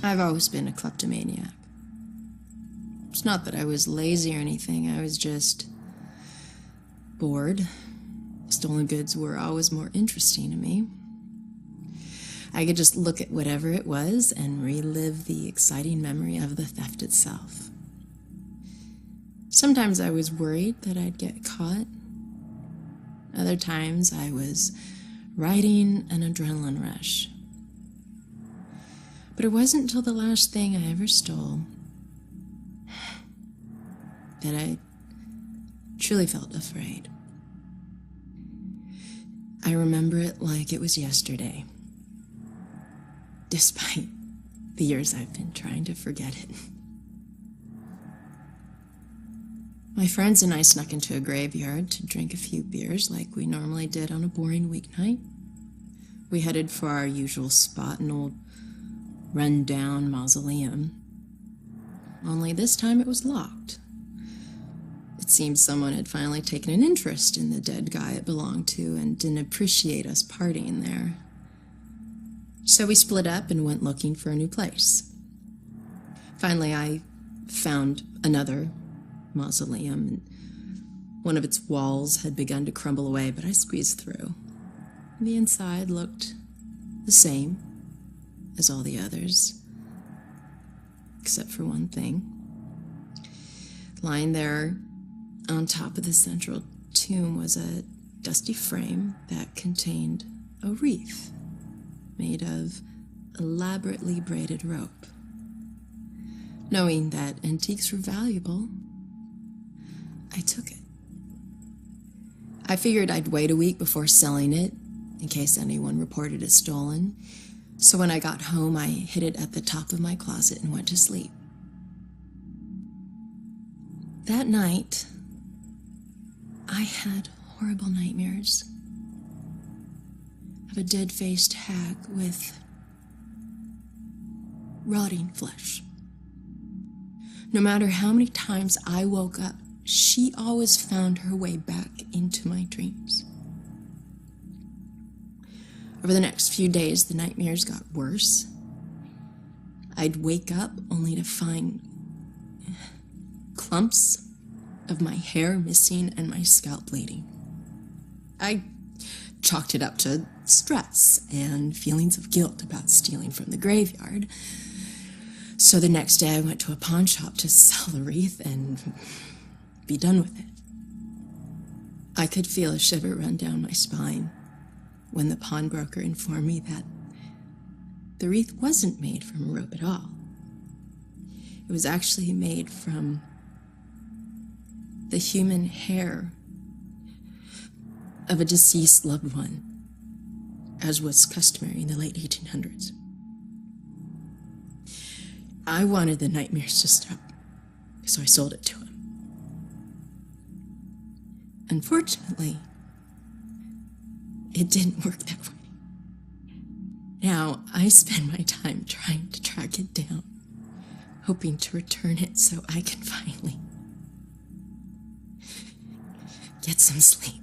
I've always been a kleptomaniac. It's not that I was lazy or anything, I was just bored. Stolen goods were always more interesting to me. I could just look at whatever it was and relive the exciting memory of the theft itself. Sometimes I was worried that I'd get caught. Other times I was riding an adrenaline rush. But it wasn't until the last thing I ever stole that I truly felt afraid. I remember it like it was yesterday, despite the years I've been trying to forget it. My friends and I snuck into a graveyard to drink a few beers like we normally did on a boring weeknight. We headed for our usual spot, an old run-down mausoleum. Only this time it was locked. It seemed someone had finally taken an interest in the dead guy it belonged to and didn't appreciate us partying there. So we split up and went looking for a new place. Finally, I found another mausoleum, and one of its walls had begun to crumble away, but I squeezed through. The inside looked the same as all the others, except for one thing. Lying there on top of the central tomb was a dusty frame that contained a wreath made of elaborately braided rope. Knowing that antiques were valuable, I took it. I figured I'd wait a week before selling it in case anyone reported it stolen. So when I got home, I hid it at the top of my closet and went to sleep. That night, I had horrible nightmares of a dead-faced hag with rotting flesh. No matter how many times I woke up, she always found her way back into my dreams. Over the next few days, the nightmares got worse. I'd wake up only to find clumps of my hair missing and my scalp bleeding. I chalked it up to stress and feelings of guilt about stealing from the graveyard. So the next day I went to a pawn shop to sell the wreath and be done with it. I could feel a shiver run down my spine when the pawnbroker informed me that the wreath wasn't made from rope at all. It was actually made from the human hair of a deceased loved one, as was customary in the late 1800s. I wanted the nightmares to stop, so I sold it to him. Unfortunately, it didn't work that way. Now, I spend my time trying to track it down, hoping to return it so I can finally get some sleep.